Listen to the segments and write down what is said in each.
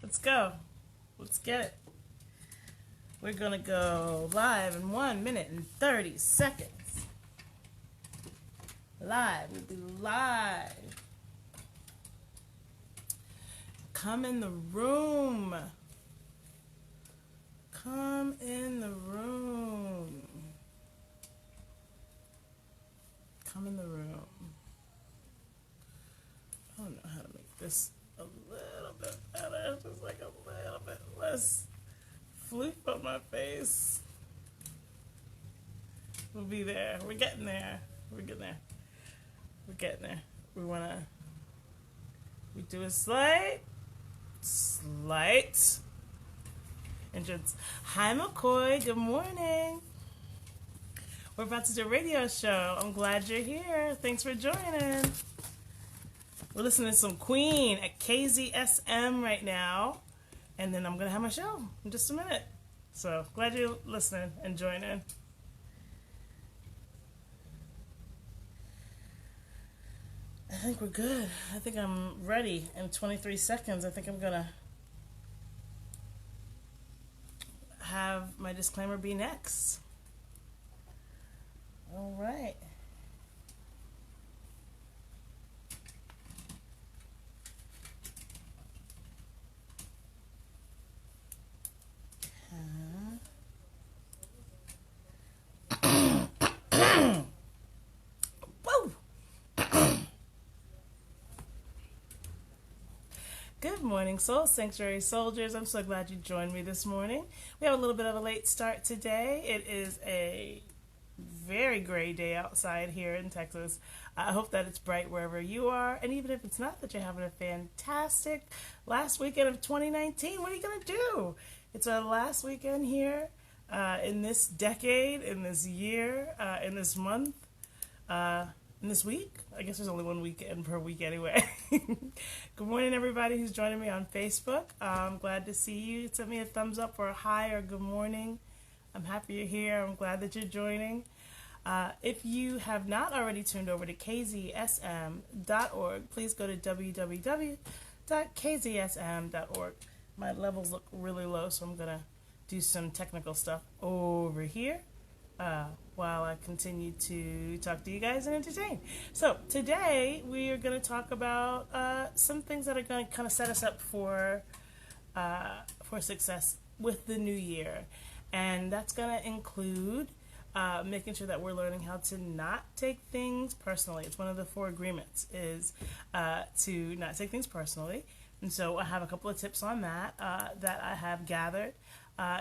Let's go. Let's get it. We're going to go live in 1 minute and 30 seconds. Live. We'll be live. Come in the room. Come in the room. Come in the room. I don't know how to make this a little bit better. Just like a little bit less floop on my face. We'll be there. We're getting there. We're getting there. We're getting there. We do a slight entrance. Hi McCoy, good morning. We're about to do a radio show. I'm glad you're here. Thanks for joining. We're listening to some Queen at KZSM right now. And then I'm going to have my show in just a minute. So glad you're listening and joining. I think we're good. I think I'm ready in 23 seconds. I think I'm going to have my disclaimer be next. All right. Good morning, Soul Sanctuary Soldiers. I'm so glad you joined me this morning. We have a little bit of a late start today. It is a very gray day outside here in Texas. I hope that it's bright wherever you are. And even if it's not, that you're having a fantastic last weekend of 2019. What are you going to do? It's our last weekend here in this decade, in this year, in this month. In this week. I guess there's only one weekend per week anyway. Good morning, everybody who's joining me on Facebook. I'm glad to see you. Send me a thumbs up or a hi or good morning. I'm happy you're here. I'm glad that you're joining. If you have not already tuned over to kzsm.org, please go to www.kzsm.org. My levels look really low, so I'm going to do some technical stuff over here. While I continue to talk to you guys and entertain. So today we are going to talk about some things that are going to kind of set us up for success with the new year, and that's going to include making sure that we're learning how to not take things personally. It's one of the 4 agreements is to not take things personally, and so I have a couple of tips on that that I have gathered.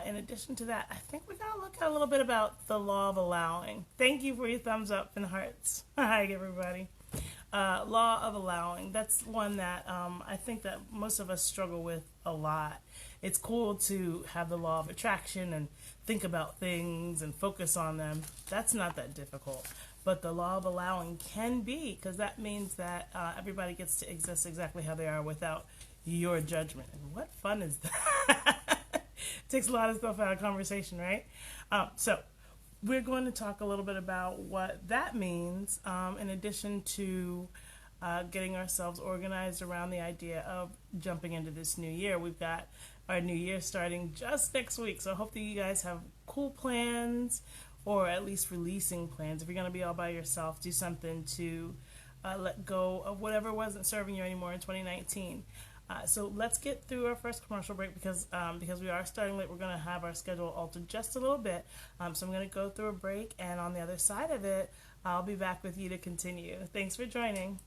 In addition to that, I think we're going to look at a little bit about the law of allowing. Thank you for your thumbs up and hearts. Hi, everybody. Law of allowing. That's one that I think that most of us struggle with a lot. It's cool to have the law of attraction and think about things and focus on them. That's not that difficult. But the law of allowing can be, because that means that everybody gets to exist exactly how they are without your judgment. And what fun is that? Takes a lot of stuff out of conversation, right? So we're going to talk a little bit about what that means, in addition to getting ourselves organized around the idea of jumping into this new year. We've got our new year starting just next week, so I hope that you guys have cool plans, or at least releasing plans. If you're going to be all by yourself, do something to let go of whatever wasn't serving you anymore in 2019. So let's get through our first commercial break because we are starting late. We're going to have our schedule altered just a little bit. So I'm going to go through a break, and on the other side of it, I'll be back with you to continue. Thanks for joining.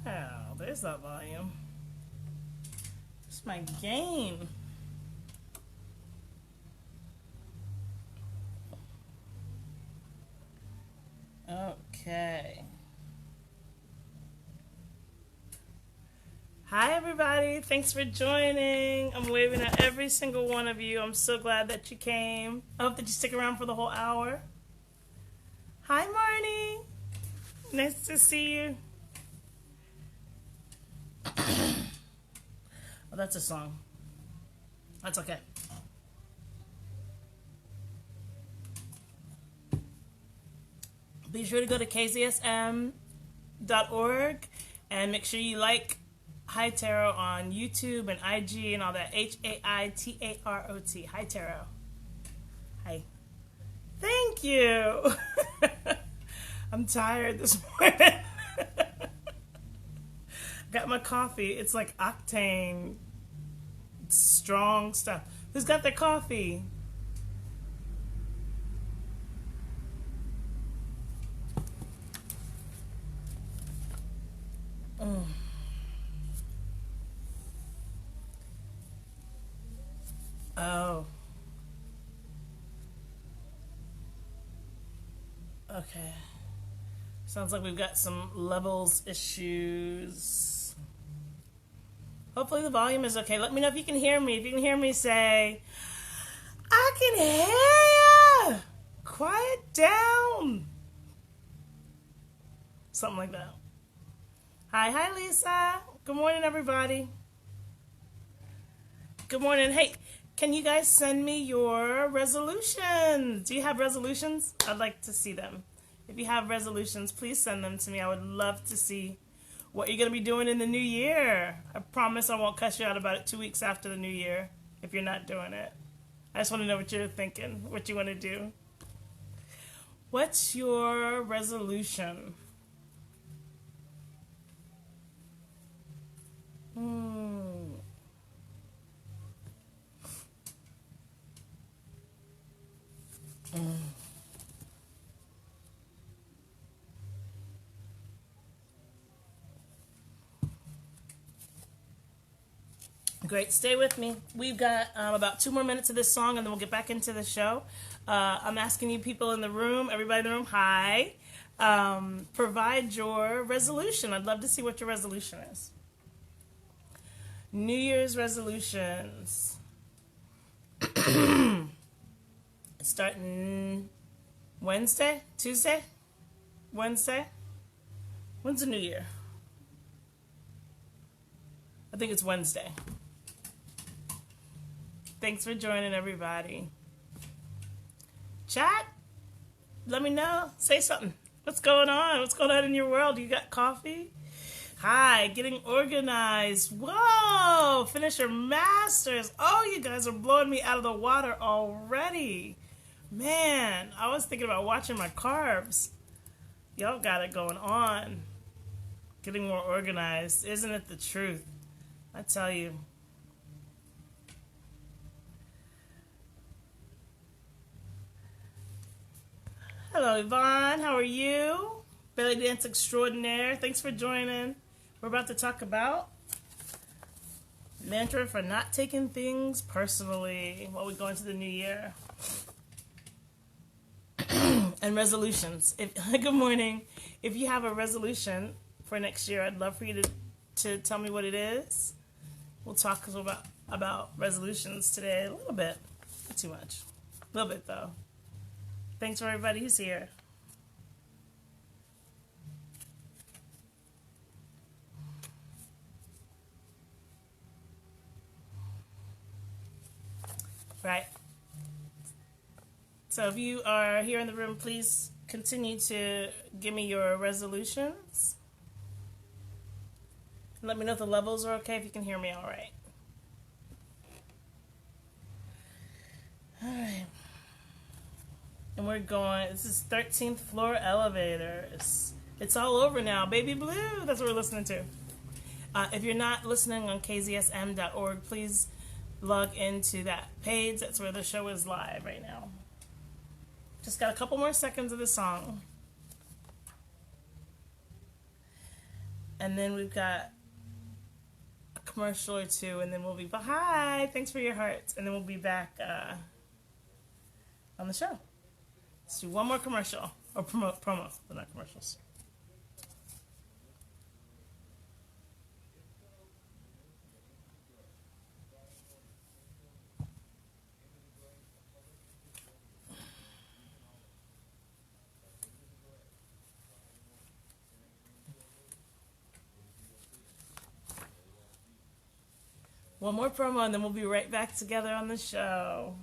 Oh, there's that volume. It's my game. Okay. Hi, everybody. Thanks for joining. I'm waving at every single one of you. I'm so glad that you came. I hope that you stick around for the whole hour. Hi, Marnie. Nice to see you. Oh, that's a song. That's okay. Be sure to go to kzsm.org and make sure you like Hi Tarot on YouTube and IG and all that. HAITAROT. Hi Tarot. Hi. Thank you. I'm tired this morning. Got my coffee. It's like octane, strong stuff. Who's got their coffee? Oh, okay. Sounds like we've got some levels issues. Hopefully the volume is okay. Let me know if you can hear me. If you can hear me, say, I can hear you. Quiet down. Something like that. Hi, Lisa. Good morning, everybody. Good morning. Hey, can you guys send me your resolutions? Do you have resolutions? I'd like to see them. If you have resolutions, please send them to me. I would love to see what you're going to be doing in the new year. I promise I won't cuss you out about it 2 weeks after the new year if you're not doing it. I just want to know what you're thinking, what you want to do. What's your resolution? Great, stay with me. We've got about 2 more minutes of this song and then we'll get back into the show. I'm asking you people in the room, everybody in the room, hi. Provide your resolution. I'd love to see what your resolution is. New Year's resolutions. Starting Wednesday? Tuesday? Wednesday? When's the new year? I think it's Wednesday. Thanks for joining, everybody. Chat, let me know. Say something. What's going on? What's going on in your world? You got coffee? Hi, getting organized. Whoa, finish your masters. Oh, you guys are blowing me out of the water already. Man, I was thinking about watching my carbs. Y'all got it going on. Getting more organized. Isn't it the truth? I tell you. Hello, Yvonne. How are you? Belly Dance Extraordinaire. Thanks for joining. We're about to talk about mantra for not taking things personally while we go into the new year. And resolutions. Good morning. If you have a resolution for next year, I'd love for you to tell me what it is. We'll talk about resolutions today a little bit. Not too much. A little bit, though. Thanks for everybody who's here. Right. So if you are here in the room, please continue to give me your resolutions. Let me know if the levels are okay, if you can hear me all right. All right. And we're going, this is 13th floor elevators. It's all over now. Baby Blue, that's what we're listening to. If you're not listening on kzsm.org, please log into that page. That's where the show is live right now. Just got a couple more seconds of the song. And then we've got a commercial or two, and then we'll be, hi, thanks for your hearts. And then we'll be back on the show. Let's do one more commercial, or promo, but not commercials. One more promo, and then we'll be right back together on the show.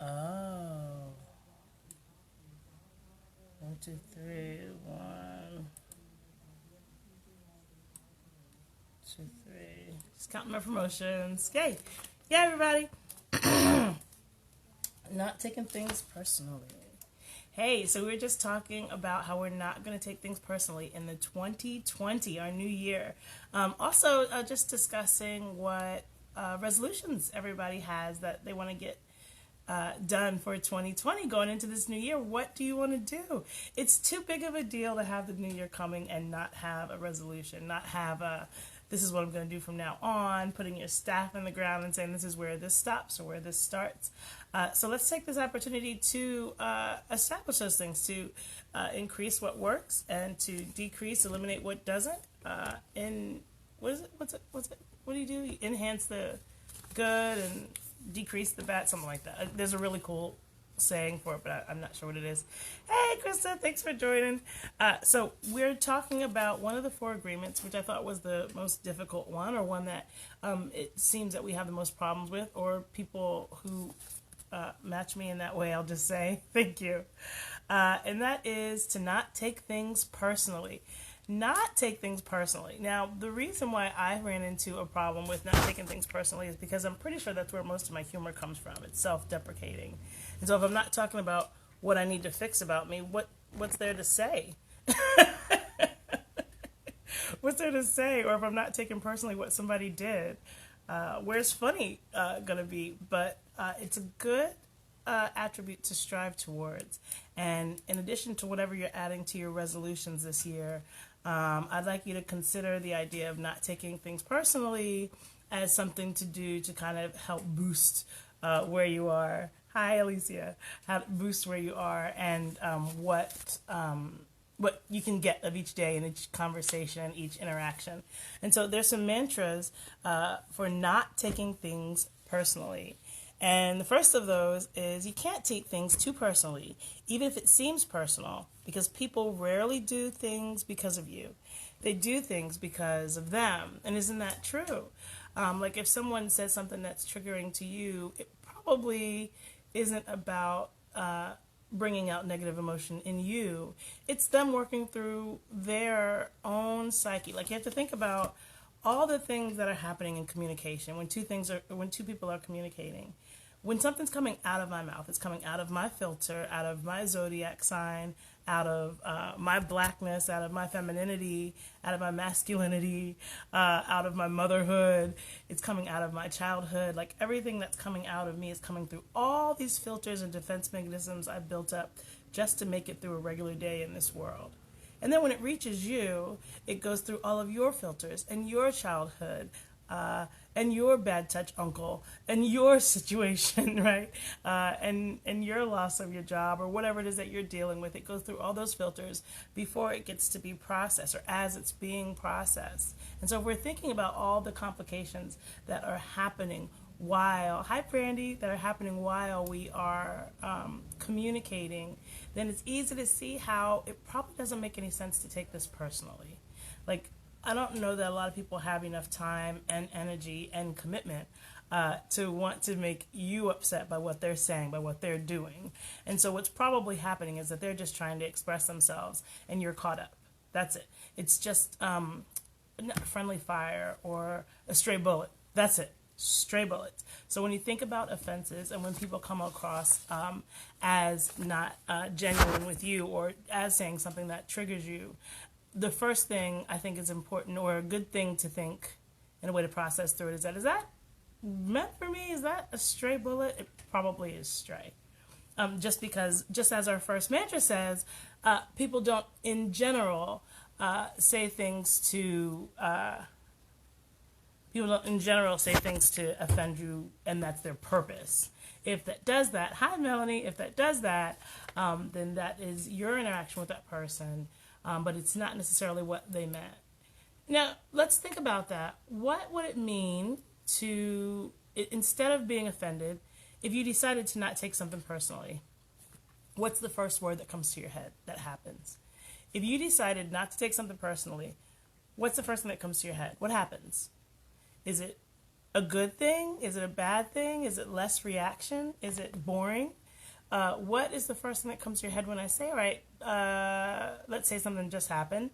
Oh. 2, 3, 1, 2, 3. Just counting my promotions. Yay. Yeah, everybody. Not taking things personally. Hey, so we were just talking about how we're not going to take things personally in the 2020, our new year. Also, just discussing what resolutions everybody has that they want to get done for 2020 going into this new year. What do you want to do? It's too big of a deal to have the new year coming and not have a resolution, not have a this is what I'm going to do from now on, putting your staff in the ground and saying this is where this stops or where this starts. So let's take this opportunity to establish those things, to increase what works and to decrease, eliminate what doesn't. And what do you do? You enhance the good and decrease the bad, something like that. There's a really cool saying for it, but I'm not sure what it is. Hey, Krista, thanks for joining. So we're talking about one of the 4 agreements, which I thought was the most difficult one, or one that it seems that we have the most problems with, or people who match me in that way, I'll just say thank you. And that is to not take things personally. Not take things personally. Now, the reason why I ran into a problem with not taking things personally is because I'm pretty sure that's where most of my humor comes from. It's self-deprecating. And so if I'm not talking about what I need to fix about me, what's there to say? What's there to say? Or if I'm not taking personally what somebody did, where's funny going to be? But it's a good attribute to strive towards. And in addition to whatever you're adding to your resolutions this year, I'd like you to consider the idea of not taking things personally as something to do to kind of help boost where you are. Hi, Alicia. How to boost where you are and what you can get of each day and each conversation, each interaction. And so there's some mantras for not taking things personally. And the first of those is you can't take things too personally, even if it seems personal, because people rarely do things because of you. They do things because of them. And isn't that true? Like if someone says something that's triggering to you, it probably isn't about bringing out negative emotion in you. It's them working through their own psyche. Like you have to think about all the things that are happening in communication when two people are communicating. When something's coming out of my mouth, it's coming out of my filter, out of my zodiac sign, out of my blackness, out of my femininity, out of my masculinity, out of my motherhood. It's coming out of my childhood. Like everything that's coming out of me is coming through all these filters and defense mechanisms I've built up just to make it through a regular day in this world. And then when it reaches you, it goes through all of your filters and your childhood and your bad touch uncle and your situation, right? And your loss of your job or whatever it is that you're dealing with. It goes through all those filters before it gets to be processed or as it's being processed. And so if we're thinking about all the complications that are happening hi Brandy, that are happening while we are communicating, then it's easy to see how it probably doesn't make any sense to take this personally. Like, I don't know that a lot of people have enough time and energy and commitment to want to make you upset by what they're saying, by what they're doing. And so what's probably happening is that they're just trying to express themselves and you're caught up. That's it. It's just friendly fire or a stray bullet. That's it. Stray bullets. So when you think about offenses and when people come across as not genuine with you or as saying something that triggers you, the first thing I think is important or a good thing to think in a way to process through it is that meant for me? Is that a stray bullet? It probably is stray. Just because, just as our first mantra says, people don't in general say things to offend you, and that's their purpose. If that does that, hi Melanie, if that does that, then that is your interaction with that person, but it's not necessarily what they meant. Now, let's think about that. What would it mean to, instead of being offended, if you decided to not take something personally? What's the first word that comes to your head that happens? If you decided not to take something personally, what's the first thing that comes to your head? What happens? Is it a good thing? Is it a bad thing? Is it less reaction? Is it boring? what is the first thing that comes to your head when I say, all right, let's say something just happened,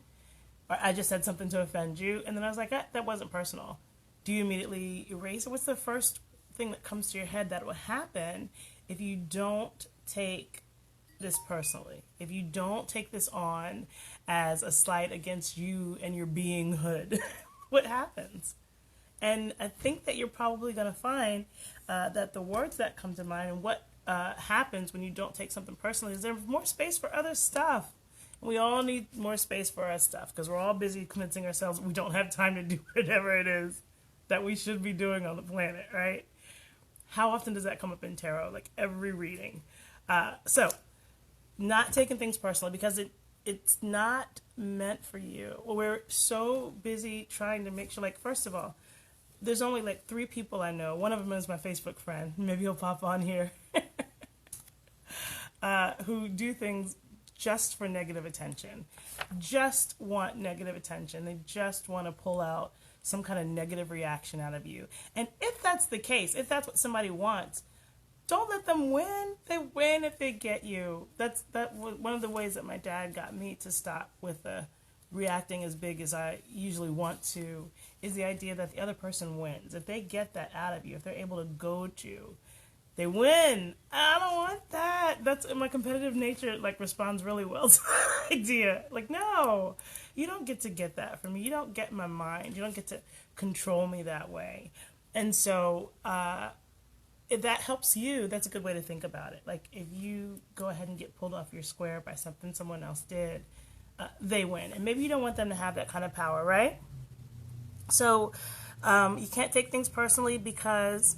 or I just said something to offend you, and then I was like, that wasn't personal. Do you immediately erase it? What's the first thing that comes to your head that will happen if you don't take this personally? If you don't take this on as a slight against you and your beinghood, what happens? And I think that you're probably going to find that the words that come to mind and what happens when you don't take something personally is there's more space for other stuff. We all need more space for our stuff because we're all busy convincing ourselves we don't have time to do whatever it is that we should be doing on the planet, right? How often does that come up in tarot? Like every reading. So not taking things personally because it's not meant for you. We're so busy trying to make sure, like, first of all, there's only like 3 people I know. One of them is my Facebook friend. Maybe he'll pop on here. Who do things just for negative attention. Just want negative attention. They just want to pull out some kind of negative reaction out of you. And if that's the case, if that's what somebody wants, don't let them win. They win if they get you. That was one of the ways that my dad got me to stop with reacting as big as I usually want to, is the idea that the other person wins. If they get that out of you, if they're able to goad you, they win. I don't want that. That's my competitive nature, like, responds really well to the idea. Like, no, you don't get that from me. You don't get my mind. You don't get to control me that way. And so, if that helps you, that's a good way to think about it. Like, if you go ahead and get pulled off your square by something someone else did, they win. And maybe you don't want them to have that kind of power, right? So, you can't take things personally because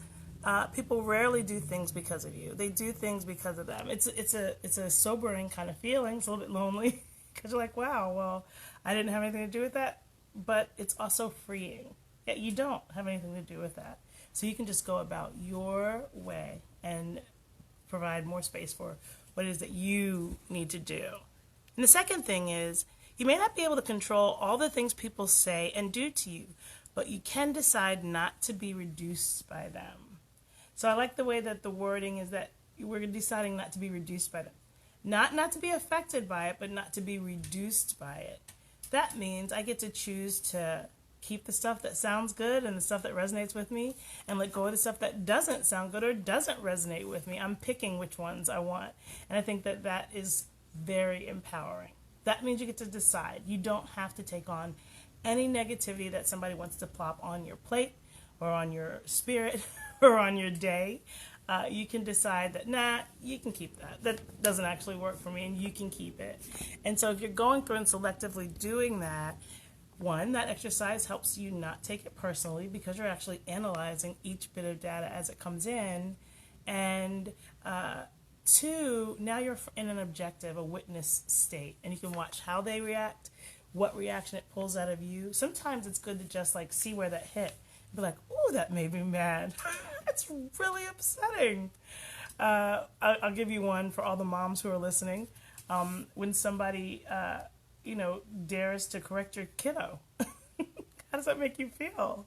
people rarely do things because of you. They do things because of them. It's a sobering kind of feeling. It's a little bit lonely because you're like, wow, well, I didn't have anything to do with that. But it's also freeing. Yeah, you don't have anything to do with that. So you can just go about your way and provide more space for what it is that you need to do. And the second thing is, you may not be able to control all the things people say and do to you, but you can decide not to be reduced by them. So I like the way that the wording is that we're deciding not to be reduced by them. Not to be affected by it, but not to be reduced by it. That means I get to choose to keep the stuff that sounds good and the stuff that resonates with me and let go of the stuff that doesn't sound good or doesn't resonate with me. I'm picking which ones I want. And I think that that is very empowering. That means you get to decide. You don't have to take on any negativity that somebody wants to plop on your plate or on your spirit or on your day. You can decide that, nah, you can keep that. That doesn't actually work for me, and you can keep it. And so if you're going through and selectively doing that, one, that exercise helps you not take it personally because you're actually analyzing each bit of data as it comes in. And two, now you're in an objective, a witness state, and you can watch how they react, what reaction it pulls out of you. Sometimes it's good to just like see where that hit. Be like, ooh, that made me mad. It's really upsetting. I'll give you one for all the moms who are listening. When somebody, dares to correct your kiddo, how does that make you feel?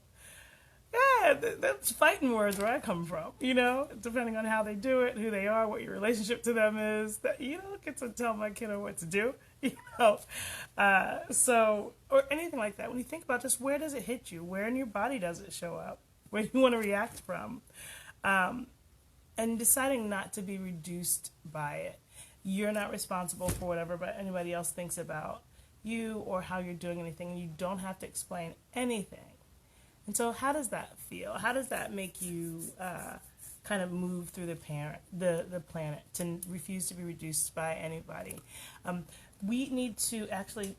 Yeah, that's fighting words where I come from, depending on how they do it, who they are, what your relationship to them is, that you don't get to tell my kiddo what to do, or anything like that. When you think about just where does it hit you? Where in your body does it show up? Where do you want to react from? And deciding not to be reduced by it. You're not responsible for whatever but anybody else thinks about you or how you're doing anything. You don't have to explain anything. And so how does that feel? How does that make you kind of move through the planet to refuse to be reduced by anybody? We need to actually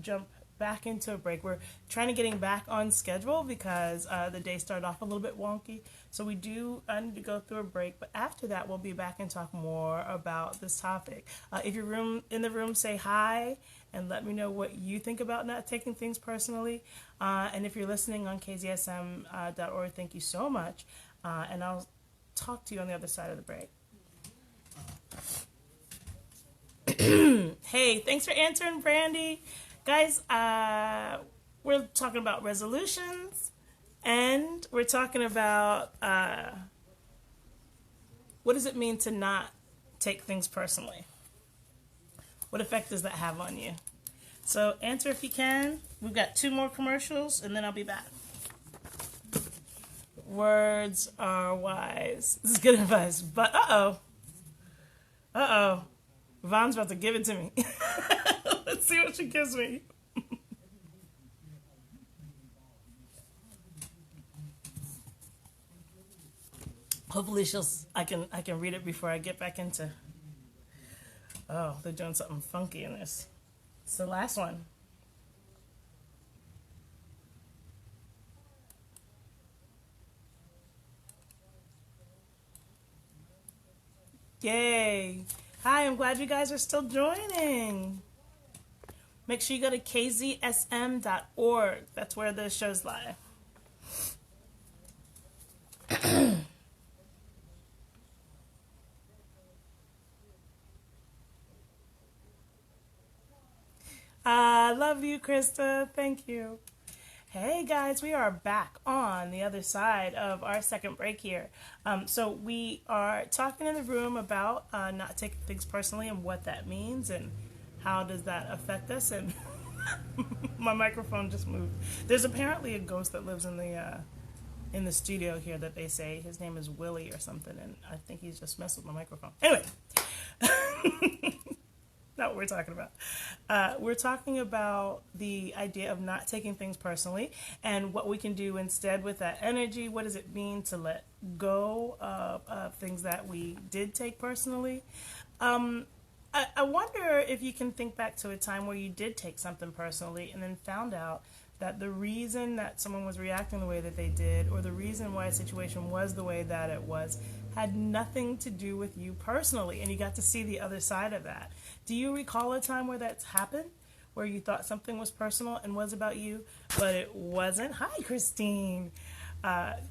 jump back into a break. We're trying to getting back on schedule because the day started off a little bit wonky. So we do need to go through a break. But after that, we'll be back and talk more about this topic. If you're in the room, say hi and let me know what you think about not taking things personally. And if you're listening on kzsm.org, thank you so much. And I'll talk to you on the other side of the break. Hey, thanks for answering, Brandy. Guys, we're talking about resolutions, and we're talking about what does it mean to not take things personally? What effect does that have on you? So answer if you can. We've got 2 more commercials, and then I'll be back. Words are wise. This is good advice, but Von's about to give it to me. Let's see what she gives me. Hopefully I can read it before I get back into. Oh, they're doing something funky in this. It's the last one. Yay! Hi, I'm glad you guys are still joining. Make sure you go to kzsm.org. That's where the show's live. I love you, Krista. Thank you. Hey guys, we are back on the other side of our second break here. So we are talking in the room about not taking things personally and what that means and how does that affect us. And my microphone just moved. There's apparently a ghost that lives in the studio here that they say his name is Willie or something, and I think he's just messed with my microphone. Anyway. Not what we're talking about. We're talking about the idea of not taking things personally and what we can do instead with that energy. What does it mean to let go of things that we did take personally? I wonder if you can think back to a time where you did take something personally and then found out that the reason that someone was reacting the way that they did, or the reason why a situation was the way that it was, had nothing to do with you personally, and you got to see the other side of that. Do you recall a time where that's happened, where you thought something was personal and was about you, but it wasn't? Hi, Christine.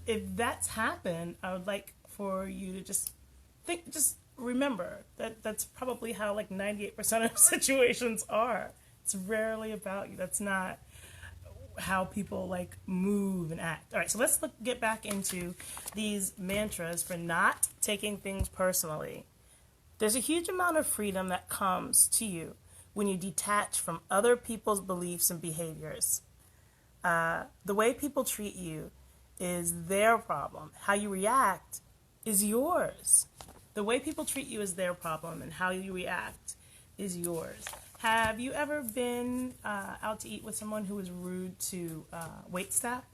If that's happened, I would like for you to just remember that that's probably how like 98% of situations are. It's rarely about you. That's not how people like move and act. All right, so let's get back into these mantras for not taking things personally. There's a huge amount of freedom that comes to you when you detach from other people's beliefs and behaviors. The way people treat you is their problem. How you react is yours. The way people treat you is their problem, and how you react is yours. Have you ever been out to eat with someone who was rude to wait staff?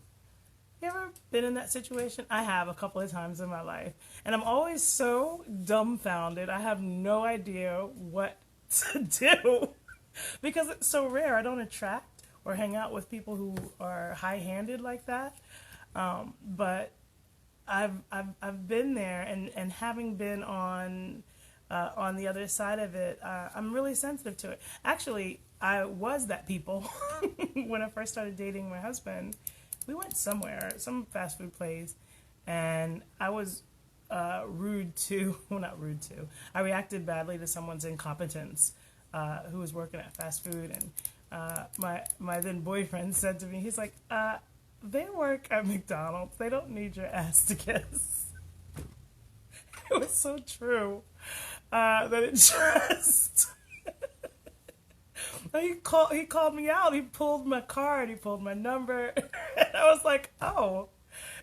You ever been in that situation? I have a couple of times in my life. And I'm always so dumbfounded. I have no idea what to do because it's so rare. I don't attract or hang out with people who are high-handed like that. But I've been there, and having been on the other side of it, I'm really sensitive to it. Actually, I was that people when I first started dating my husband. We went somewhere, some fast food place, and I was rude to, well, not rude to, I reacted badly to someone's incompetence who was working at fast food, and my then boyfriend said to me, he's like, they work at McDonald's, they don't need your ass to kiss. It was so true that it just... He called me out. He pulled my card. He pulled my number. And I was like, oh.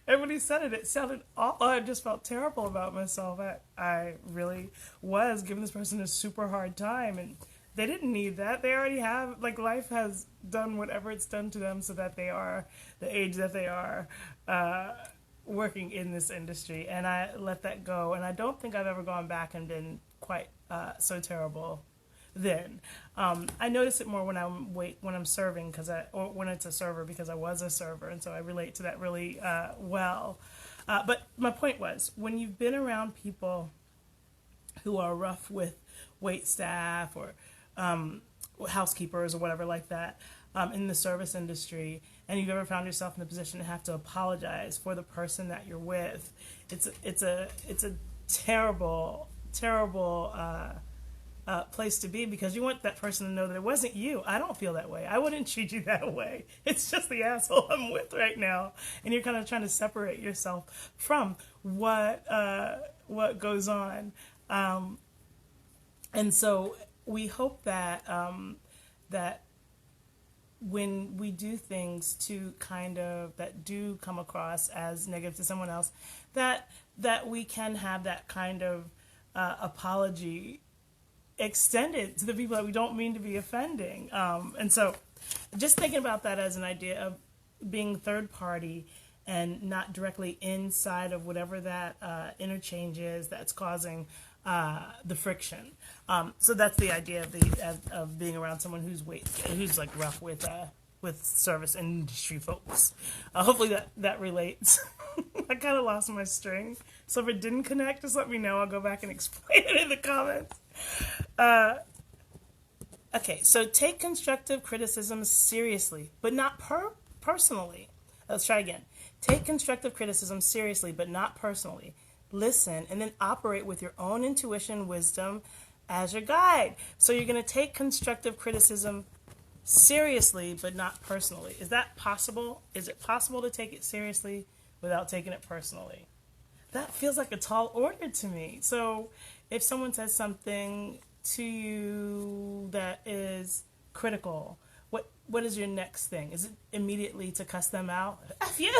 And when he said it, it sounded awful. I just felt terrible about myself. I really was giving this person a super hard time. And they didn't need that. They already have, like, life has done whatever it's done to them so that they are the age that they are working in this industry. And I let that go. And I don't think I've ever gone back and been quite so terrible then. I notice it more when I'm serving, or when it's a server, because I was a server, and so I relate to that really well. But my point was, when you've been around people who are rough with wait staff or housekeepers or whatever like that in the service industry, and you've ever found yourself in the position to have to apologize for the person that you're with, it's a terrible place to be, because you want that person to know that it wasn't you. I don't feel that way. I wouldn't treat you that way. It's just the asshole I'm with right now, and you're kind of trying to separate yourself from what goes on. And so we hope that that when we do things to kind of that do come across as negative to someone else, that we can have that kind of apology extended to the people that we don't mean to be offending. And so just thinking about that as an idea of being third party and not directly inside of whatever that interchange is that's causing the friction. So that's the idea of being around someone who's like rough with service industry folks. Hopefully that relates. I kind of lost my string, so if it didn't connect, just let me know. I'll go back and explain it in the comments. Okay, so take constructive criticism seriously, but not personally. Let's try again. Take constructive criticism seriously, but not personally. Listen, and then operate with your own intuition, wisdom as your guide. So you're going to take constructive criticism seriously, but not personally. Is that possible? Is it possible to take it seriously without taking it personally? That feels like a tall order to me. So if someone says something to you that is critical, what is your next thing? Is it immediately to cuss them out? F you!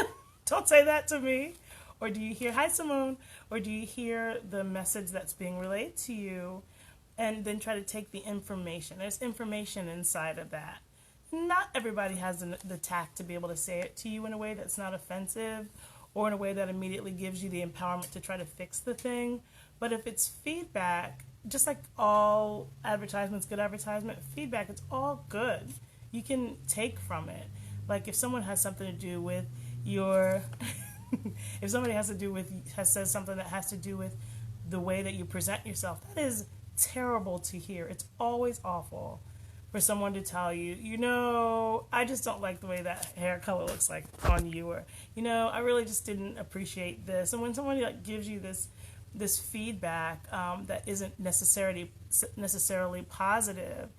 Don't say that to me. Or do you hear, hi Simone, or do you hear the message that's being relayed to you and then try to take the information? There's information inside of that. Not everybody has the tact to be able to say it to you in a way that's not offensive or in a way that immediately gives you the empowerment to try to fix the thing. But if it's feedback, just like all advertisements, good advertisement, feedback, it's all good. You can take from it. Like if someone has something to do with your... if somebody has said something that has to do with the way that you present yourself, that is terrible to hear. It's always awful for someone to tell you, I just don't like the way that hair color looks like on you, or, I really just didn't appreciate this. And when somebody like gives you this feedback that isn't necessarily positive,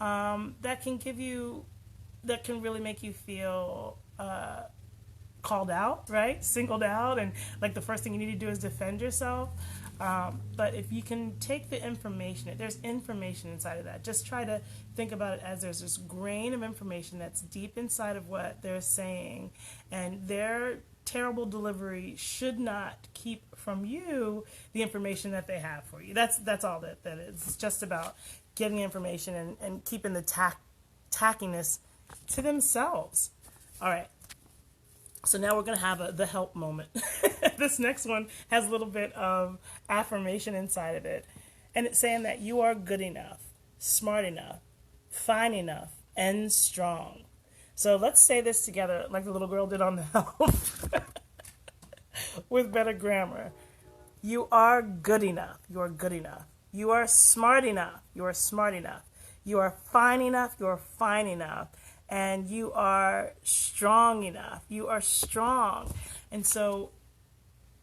that can really make you feel called out, right? Singled out, and like the first thing you need to do is defend yourself. But if you can take the information, there's information inside of that. Just try to think about it as there's this grain of information that's deep inside of what they're saying, and their terrible delivery should not keep from you the information that they have for you. That's all that is. It's just about getting information and keeping the tackiness to themselves. All right. So now we're going to have the help moment. This next one has a little bit of affirmation inside of it. And it's saying that you are good enough, smart enough, fine enough, and strong. So let's say this together like the little girl did on the help with better grammar. You are good enough. You are good enough. You are smart enough. You are smart enough. You are fine enough. You are fine enough. And you are strong enough. You are strong. And so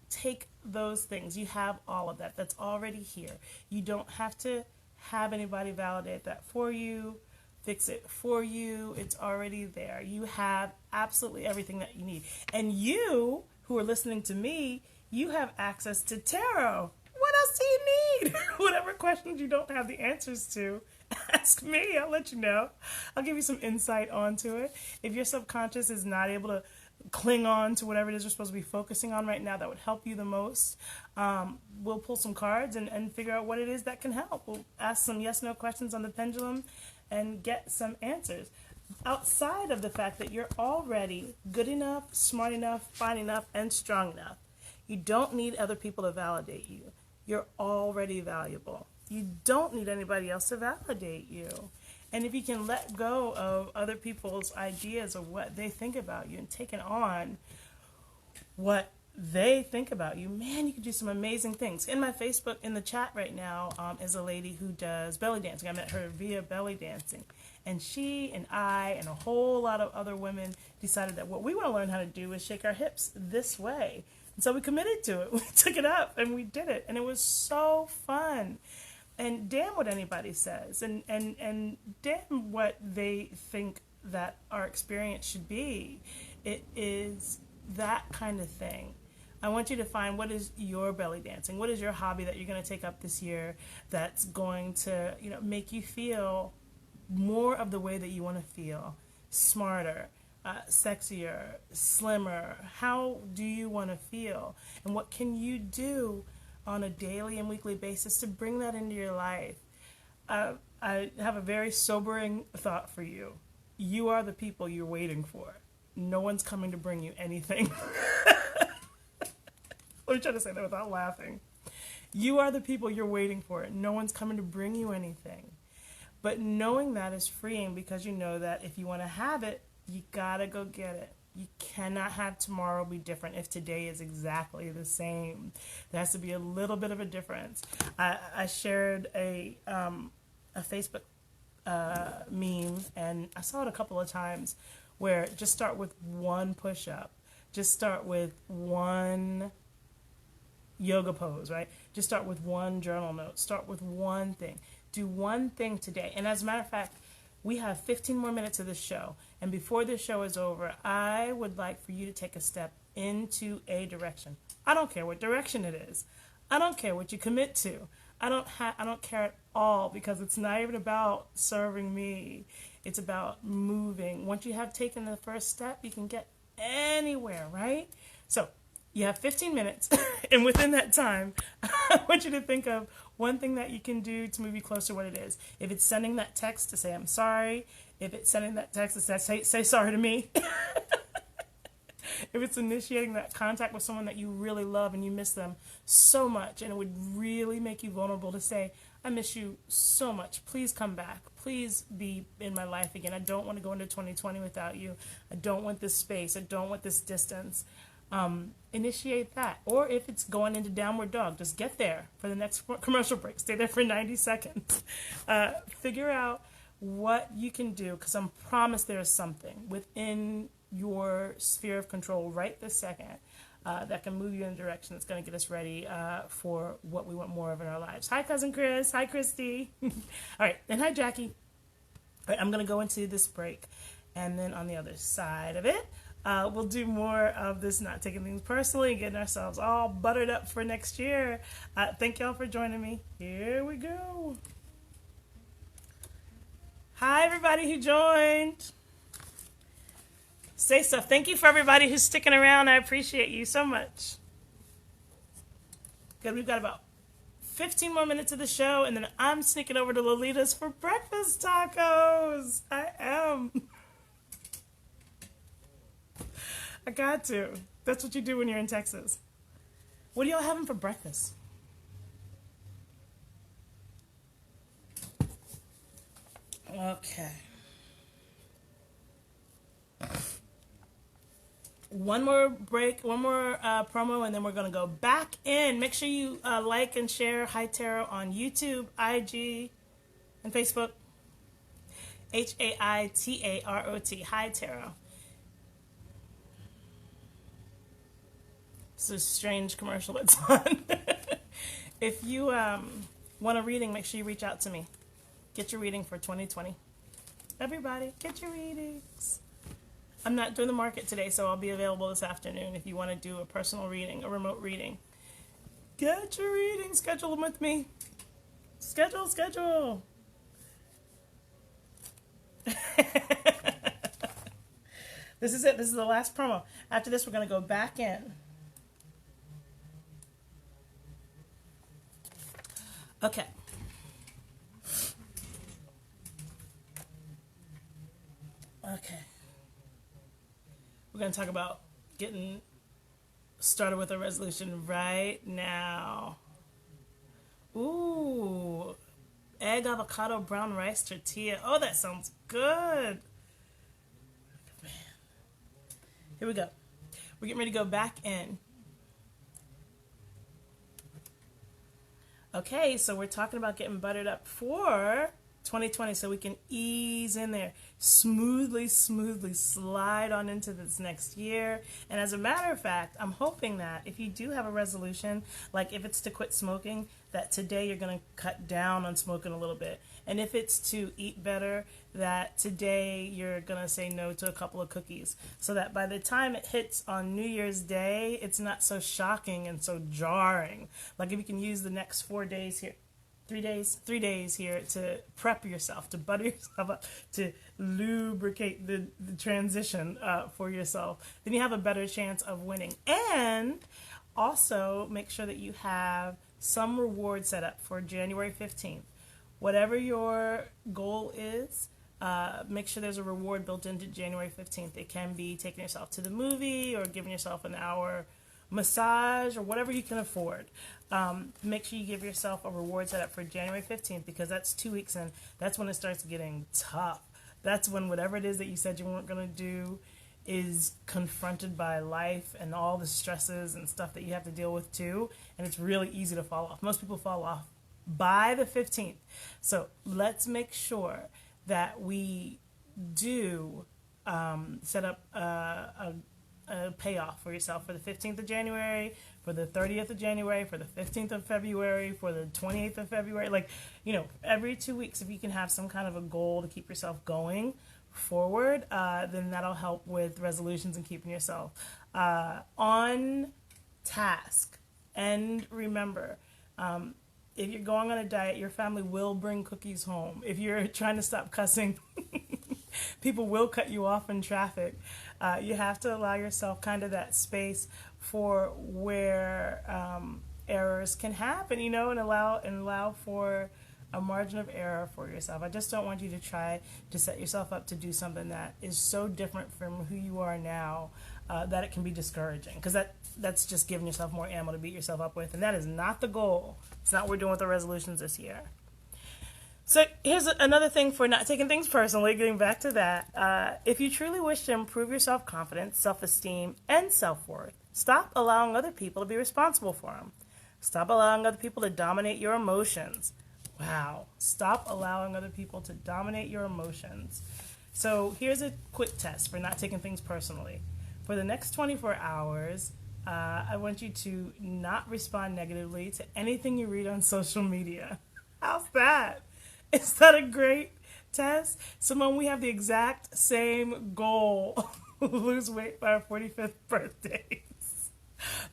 take those things. You have all of that. That's already here. You don't have to have anybody validate that for you, fix it for you. It's already there. You have absolutely everything that you need. And you, who are listening to me, you have access to tarot. What else do you need? Whatever questions you don't have the answers to, ask me. I'll let you know. I'll give you some insight onto it. If your subconscious is not able to cling on to whatever it is you're supposed to be focusing on right now that would help you the most, we'll pull some cards and figure out what it is that can help. We'll ask some yes-no questions on the pendulum and get some answers. Outside of the fact that you're already good enough, smart enough, fine enough, and strong enough, you don't need other people to validate you. You're already valuable. You don't need anybody else to validate you. And if you can let go of other people's ideas of what they think about you and take it on what they think about you, man, you can do some amazing things. In my Facebook, in the chat right now, is a lady who does belly dancing. I met her via belly dancing. And she and I and a whole lot of other women decided that what we want to learn how to do is shake our hips this way. And so we committed to it. We took it up and we did it. And it was so fun. And damn what anybody says. And damn what they think that our experience should be. It is that kind of thing. I want you to find what is your belly dancing. What is your hobby that you're going to take up this year that's going to, make you feel more of the way that you want to feel, smarter, sexier, slimmer. How do you want to feel? And what can you do on a daily and weekly basis to bring that into your life? I have a very sobering thought for you. You are the people you're waiting for. No one's coming to bring you anything. Let me try to say that without laughing. You are the people you're waiting for. No one's coming to bring you anything. But knowing that is freeing, because you know that if you want to have it, you gotta go get it. You cannot have tomorrow be different if today is exactly the same. There has to be a little bit of a difference. I shared a Facebook meme, and I saw it a couple of times, where just start with one push-up. Just start with one yoga pose, right? Just start with one journal note. Start with one thing. Do one thing today. And as a matter of fact, we have 15 more minutes of this show. And before this show is over, I would like for you to take a step into a direction. I don't care what direction it is. I don't care what you commit to. I don't care at all, because it's not even about serving me. It's about moving. Once you have taken the first step, you can get anywhere, right? So you have 15 minutes, and within that time, I want you to think of one thing that you can do to move you closer to what it is. If it's sending that text to say, I'm sorry. If it's sending that text to say sorry to me. If it's initiating that contact with someone that you really love and you miss them so much, and it would really make you vulnerable to say, I miss you so much. Please come back. Please be in my life again. I don't want to go into 2020 without you. I don't want this space. I don't want this distance. Initiate that. Or if it's going into downward dog, just get there for the next commercial break. Stay there for 90 seconds. Figure out what you can do, because I promise there is something within your sphere of control right this second that can move you in a direction that's going to get us ready for what we want more of in our lives. Hi, Cousin Chris. Hi, Christy. All right. And hi, Jackie. All right, I'm going to go into this break. And then on the other side of it, we'll do more of this not taking things personally, getting ourselves all buttered up for next year. Thank y'all for joining me. Here we go. Hi, everybody who joined. Say stuff. Thank you for everybody who's sticking around. I appreciate you so much. Good. We've got about 15 more minutes of the show, and then I'm sneaking over to Lolita's for breakfast tacos. I am. I got to. That's what you do when you're in Texas. What are y'all having for breakfast? Okay. One more break, one more promo, and then we're going to go back in. Make sure you like and share High Tarot on YouTube, IG, and Facebook. HAITAROT, High Tarot. It's a strange commercial that's on. If you want a reading, make sure you reach out to me. Get your reading for 2020. Everybody, get your readings. I'm not doing the market today, so I'll be available this afternoon if you want to do a personal reading, a remote reading. Get your reading. Schedule them with me. Schedule. This is it. This is the last promo. After this, we're going to go back in. Okay. We're going to talk about getting started with a resolution right now. Ooh, egg, avocado, brown rice, tortilla. Oh, that sounds good. Man. Here we go. We're getting ready to go back in. Okay, so we're talking about getting buttered up for 2020 so we can ease in there. Smoothly slide on into this next year. And as a matter of fact, I'm hoping that if you do have a resolution, like if it's to quit smoking, that today you're going to cut down on smoking a little bit. And if it's to eat better, that today you're going to say no to a couple of cookies so that by the time it hits on New Year's Day, it's not so shocking and so jarring. Like if you can use the next 4 days here, 3 days here to prep yourself, to butter yourself up, to lubricate the transition for yourself, then you have a better chance of winning. And also make sure that you have some reward set up for January 15th. Whatever your goal is, make sure there's a reward built into January 15th. It can be taking yourself to the movie or giving yourself an hour massage or whatever you can afford. Make sure you give yourself a reward set up for January 15th because that's 2 weeks in. That's when it starts getting tough. That's when whatever it is that you said you weren't going to do is confronted by life and all the stresses and stuff that you have to deal with too. And it's really easy to fall off. Most people fall off by the 15th. So let's make sure that we do set up a payoff for yourself for the 15th of January, for the 30th of January, for the 15th of February, for the 28th of February. Like, every 2 weeks, if you can have some kind of a goal to keep yourself going forward, then that'll help with resolutions and keeping yourself on task. And remember, if you're going on a diet, your family will bring cookies home. If you're trying to stop cussing, people will cut you off in traffic. You have to allow yourself kind of that space for where errors can happen, and allow for a margin of error for yourself. I just don't want you to try to set yourself up to do something that is so different from who you are now that it can be discouraging, because that's just giving yourself more ammo to beat yourself up with, and that is not the goal. It's not what we're doing with the resolutions this year. So here's another thing for not taking things personally, getting back to that. If you truly wish to improve your self-confidence, self-esteem, and self-worth, stop allowing other people to be responsible for them. Stop allowing other people to dominate your emotions. Wow. Stop allowing other people to dominate your emotions. So here's a quick test for not taking things personally. For the next 24 hours, I want you to not respond negatively to anything you read on social media. How's that? Is that a great test? Simone, we have the exact same goal. Lose weight by our 45th birthdays.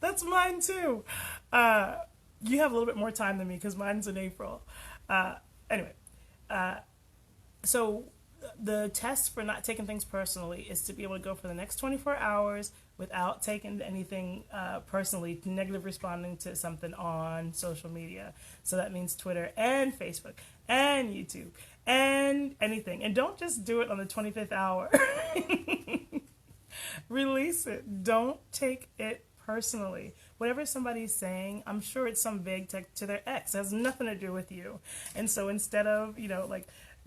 That's mine too. You have a little bit more time than me because mine's in April. Anyway, so the test for not taking things personally is to be able to go for the next 24 hours without taking anything personally, negative responding to something on social media. So that means Twitter and Facebook and YouTube and anything. And don't just do it on the 25th hour. Release it. Don't take it personally. Whatever somebody's saying, I'm sure it's some vague text to their ex. It has nothing to do with you. And so instead of,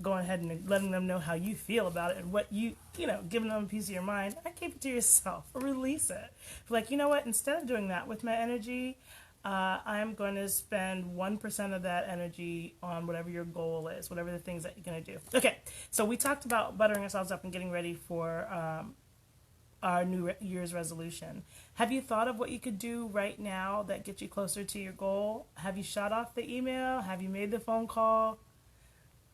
going ahead and letting them know how you feel about it and what giving them a piece of your mind, I keep it to yourself. Release it. Like, you know what? Instead of doing that with my energy, I'm going to spend 1% of that energy on whatever your goal is, whatever the things that you're going to do. Okay, so we talked about buttering ourselves up and getting ready for our New Year's resolution. Have you thought of what you could do right now that gets you closer to your goal? Have you shot off the email? Have you made the phone call?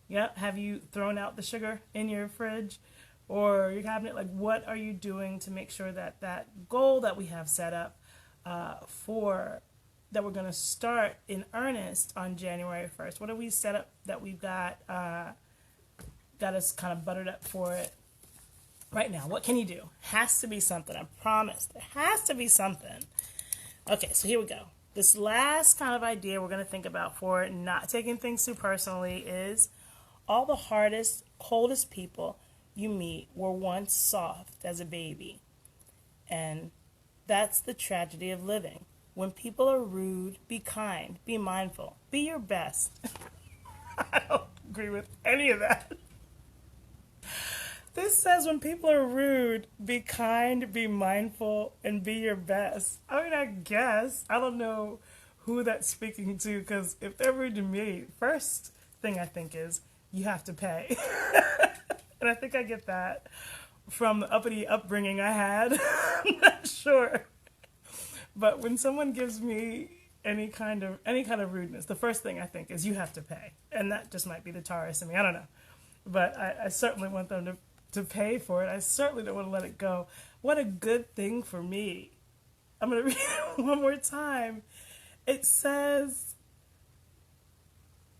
Yeah. Have you thrown out the sugar in your fridge or your cabinet? Like, what are you doing to make sure that that goal that we have set up that we're going to start in earnest on January 1st? What have we set up that we've got us kind of buttered up for it right now? What can you do? Has to be something. I promise. There has to be something. Okay, so here we go. This last kind of idea we're going to think about for not taking things too personally is all the hardest, coldest people you meet were once soft as a baby. And that's the tragedy of living. When people are rude, be kind, be mindful, be your best. I don't agree with any of that. This says when people are rude, be kind, be mindful, and be your best. I mean, I guess. I don't know who that's speaking to, because if they're rude to me, first thing I think is, you have to pay. And I think I get that from the uppity upbringing I had. I'm not sure. But when someone gives me any kind of rudeness, the first thing I think is you have to pay. And that just might be the Taurus in me. I don't know. but I certainly want them to pay for it. I certainly don't want to let it go. What a good thing for me. I'm going to read it one more time. It says,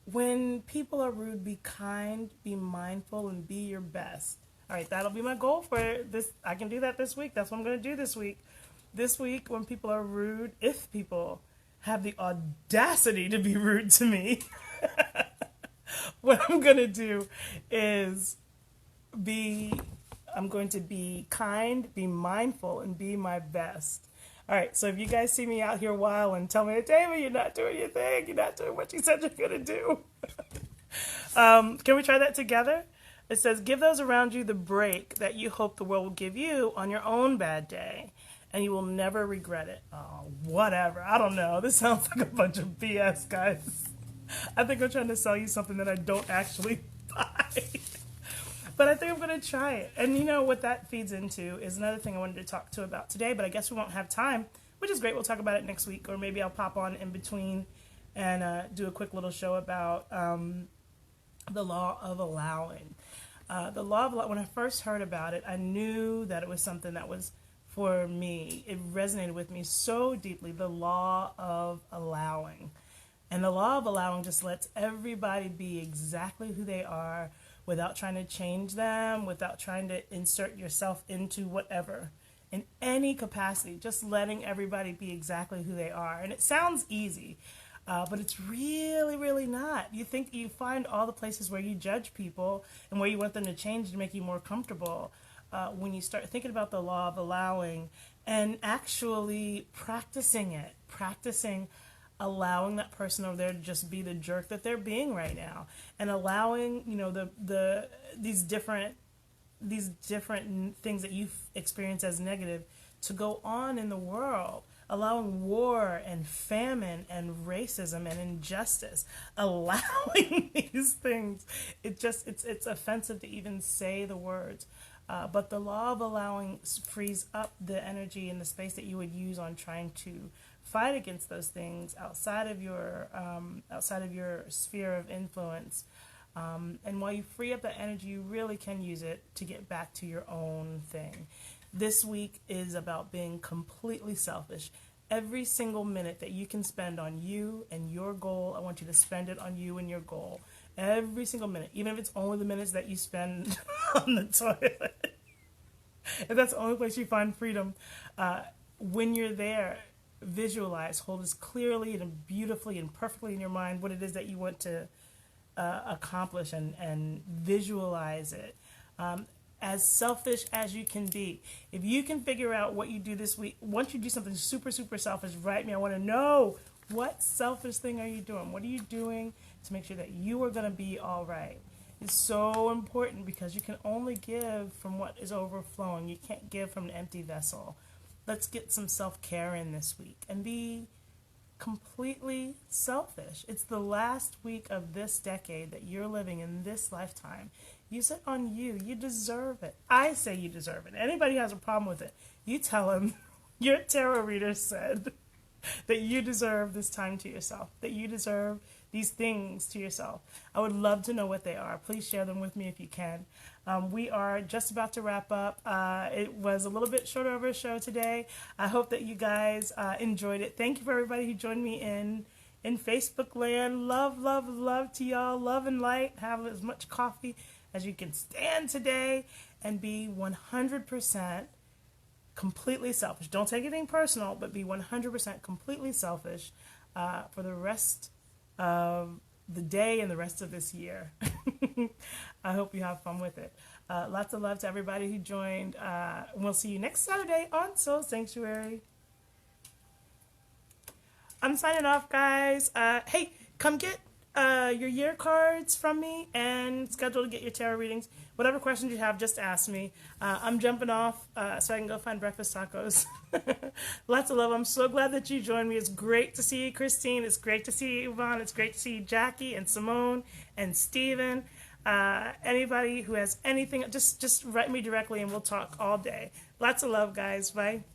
when people are rude, be kind, be mindful, and be your best. All right, that'll be my goal for this. I can do that this week. That's what I'm going to do this week. This week, when people are rude, if people have the audacity to be rude to me, what I'm going to do is I'm going to be kind, be mindful, and be my best. All right, so if you guys see me out here wild and tell me, David, you're not doing your thing, you're not doing what you said you're going to do. Can we try that together? It says, give those around you the break that you hope the world will give you on your own bad day, and you will never regret it. Oh, whatever. I don't know. This sounds like a bunch of BS, guys. I think I'm trying to sell you something that I don't actually buy. But I think I'm going to try it. And you know what that feeds into is another thing I wanted to talk to about today, but I guess we won't have time, which is great. We'll talk about it next week, or maybe I'll pop on in between and do a quick little show about the law of allowing. The law of allowing, when I first heard about it, I knew that it was something that was for me. It resonated with me so deeply, the law of allowing. And the law of allowing just lets everybody be exactly who they are, without trying to change them, without trying to insert yourself into whatever, in any capacity, just letting everybody be exactly who they are. And it sounds easy, but it's really, really not. You find all the places where you judge people and where you want them to change to make you more comfortable when you start thinking about the law of allowing and actually practicing allowing that person over there to just be the jerk that they're being right now, and allowing, you know, these different things that you experience as negative to go on in the world, allowing war and famine and racism and injustice, allowing these things. It's offensive to even say the words. But the law of allowing frees up the energy and the space that you would use on trying to fight against those things outside of your sphere of influence. And while you free up that energy, you really can use it to get back to your own thing. This week is about being completely selfish. Every single minute that you can spend on you and your goal, I want you to spend it on you and your goal. Every single minute, even if it's only the minutes that you spend on the toilet. If that's the only place you find freedom, when you're there, visualize, hold as clearly and beautifully and perfectly in your mind what it is that you want to accomplish, and visualize it. As selfish as you can be. If you can figure out what you do this week, once you do something super, super selfish, write me. I want to know, what selfish thing are you doing? What are you doing to make sure that you are going to be all right? It's so important, because you can only give from what is overflowing. You can't give from an empty vessel. Let's get some self-care in this week and be completely selfish. It's the last week of this decade that you're living in this lifetime. Use it on you. You deserve it. I say you deserve it. Anybody who has a problem with it, you tell them your tarot reader said that you deserve this time to yourself, that you deserve these things to yourself. I would love to know what they are. Please share them with me if you can. We are just about to wrap up. It was a little bit shorter of a show today. I hope that you guys enjoyed it. Thank you for everybody who joined me in Facebook land. Love, love, love to y'all. Love and light. Have as much coffee as you can stand today, and be 100% completely selfish. Don't take anything personal, but be 100% completely selfish for the rest of the day and the rest of this year. I hope you have fun with it. Lots of love to everybody who joined. We'll see you next Saturday on Soul Sanctuary. I'm signing off, guys. Hey, come get your year cards from me and schedule to get your tarot readings. Whatever questions you have, just ask me. I'm jumping off so I can go find breakfast tacos. Lots of love. I'm so glad that you joined me. It's great to see you, Christine. It's great to see you, Yvonne. It's great to see you, Jackie and Simone and Steven. Anybody who has anything, just write me directly and we'll talk all day. Lots of love, guys. Bye.